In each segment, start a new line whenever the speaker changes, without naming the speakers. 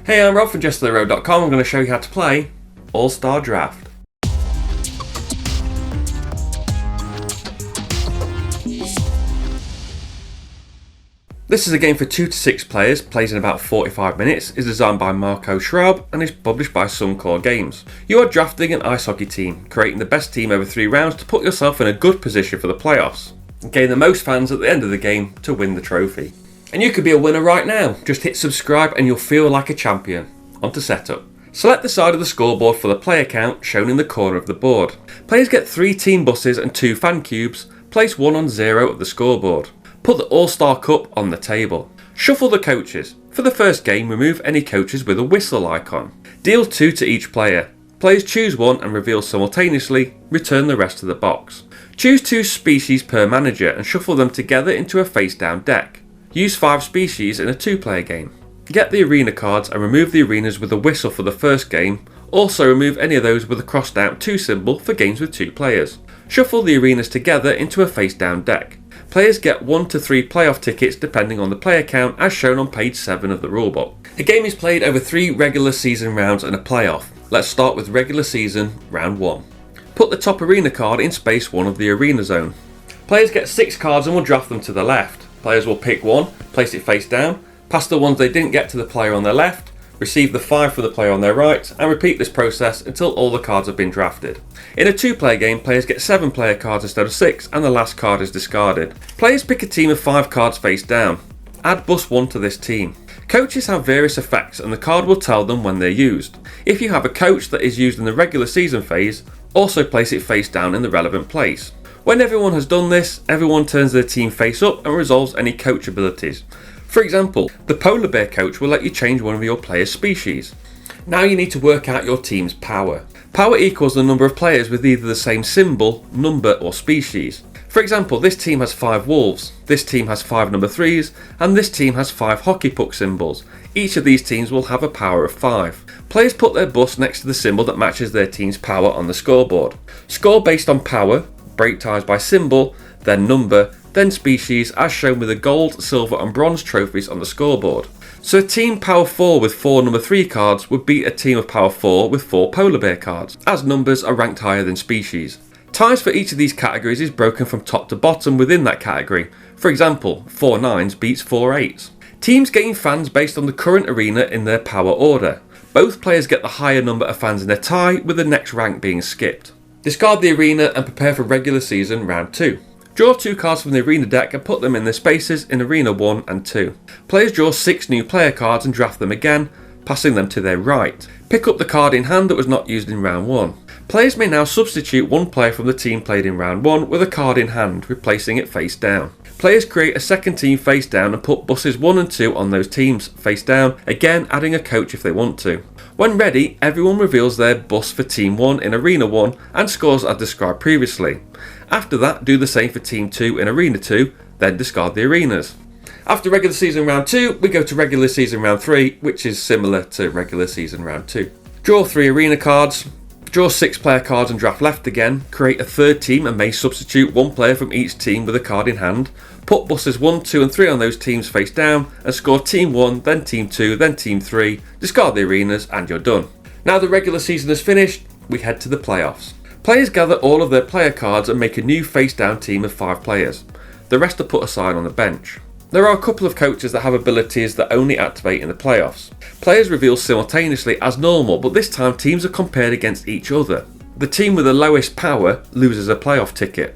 Hey, I'm Rob from JestaThaRogue.com. I'm going to show you how to play All-Star Draft. This is a game for 2 to 6 players, plays in about 45 minutes, is designed by Marco Schraub and is published by Suncore Games. You are drafting an ice hockey team, creating the best team over 3 rounds to put yourself in a good position for the playoffs, and gain the most fans at the end of the game to win the trophy. And you could be a winner right now. Just hit subscribe and you'll feel like a champion. On to setup. Select the side of the scoreboard for the player count shown in the corner of the board. Players get 3 team buses and 2 fan cubes. Place 1 on 0 of the scoreboard. Put the All-Star Cup on the table. Shuffle the coaches. For the first game, remove any coaches with a whistle icon. Deal 2 to each player. Players choose 1 and reveal simultaneously. Return the rest to the box. Choose 2 species per manager and shuffle them together into a face-down deck. Use 5 species in a 2-player game. Get the arena cards and remove the arenas with a whistle for the first game. Also remove any of those with a crossed out 2 symbol for games with 2 players. Shuffle the arenas together into a face-down deck. Players get 1 to 3 playoff tickets depending on the player count as shown on page 7 of the rulebook. The game is played over 3 regular season rounds and a playoff. Let's start with regular season round 1. Put the top arena card in space 1 of the arena zone. Players get 6 cards and will draft them to the left. Players will pick 1, place it face down, pass the ones they didn't get to the player on their left, receive the 5 for the player on their right, and repeat this process until all the cards have been drafted. In a 2-player game, players get 7 player cards instead of 6, and the last card is discarded. Players pick a team of 5 cards face down. Add bus 1 to this team. Coaches have various effects, and the card will tell them when they're used. If you have a coach that is used in the regular season phase, also place it face down in the relevant place. When everyone has done this, everyone turns their team face up and resolves any coach abilities. For example, the polar bear coach will let you change one of your player's species. Now you need to work out your team's power. Power equals the number of players with either the same symbol, number or species. For example, this team has 5 wolves, this team has 5 number 3s, and this team has 5 hockey puck symbols. Each of these teams will have a power of 5. Players put their bus next to the symbol that matches their team's power on the scoreboard. Score based on power, break ties by symbol, then number, then species as shown with the gold, silver and bronze trophies on the scoreboard. So a team power 4 with 4 number 3 cards would beat a team of power 4 with 4 polar bear cards, as numbers are ranked higher than species. Ties for each of these categories is broken from top to bottom within that category. For example, 4 9s beats 4 8s. Teams gain fans based on the current arena in their power order. Both players get the higher number of fans in their tie, with the next rank being skipped. Discard the arena and prepare for regular season round 2. Draw 2 cards from the arena deck and put them in their spaces in arena 1 and 2. Players draw 6 new player cards and draft them again, passing them to their right. Pick up the card in hand that was not used in round 1. Players may now substitute 1 player from the team played in round 1 with a card in hand, replacing it face down. Players create a second team face down and put buses 1 and 2 on those teams face down, again adding a coach if they want to. When ready, everyone reveals their bus for Team 1 in Arena 1 and scores as described previously. After that, do the same for Team 2 in Arena 2, then discard the arenas. After regular season round 2, we go to regular season round 3, which is similar to regular season round 2. Draw 3 arena cards, draw 6 player cards and draft left again, create a third team and may substitute 1 player from each team with a card in hand, put buses 1, 2 and 3 on those teams face down and score Team 1, then Team 2, then Team 3, discard the arenas and you're done. Now the regular season is finished, we head to the playoffs. Players gather all of their player cards and make a new face down team of 5 players. The rest are put aside on the bench. There are a couple of coaches that have abilities that only activate in the playoffs. Players reveal simultaneously as normal, but this time teams are compared against each other. The team with the lowest power loses a playoff ticket.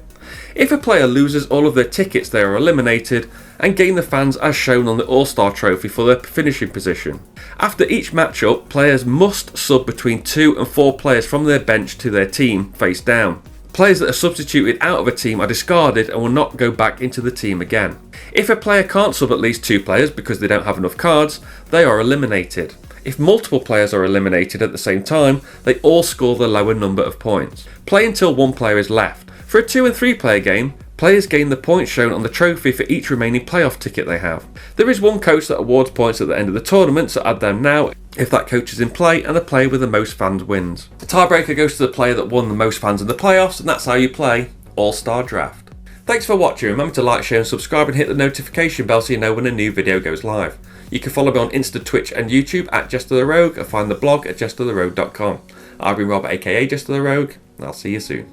If a player loses all of their tickets, they are eliminated and gain the fans as shown on the All-Star trophy for their finishing position. After each matchup, players must sub between 2 and 4 players from their bench to their team face down. Players that are substituted out of a team are discarded and will not go back into the team again. If a player can't sub at least 2 players because they don't have enough cards, they are eliminated. If multiple players are eliminated at the same time, they all score the lower number of points. Play until 1 player is left. For a 2 and 3 player game, players gain the points shown on the trophy for each remaining playoff ticket they have. There is 1 coach that awards points at the end of the tournament, so add them now if that coach is in play and the player with the most fans wins. The tiebreaker goes to the player that won the most fans in the playoffs, and that's how you play All-Star Draft. Thanks for watching. Remember to like, share and subscribe and hit the notification bell so you know when a new video goes live. You can follow me on Insta, Twitch and YouTube at JestaThaRogue, and find the blog at JestaThaRogue.com. I've been Rob, aka JestaThaRogue, and I'll see you soon.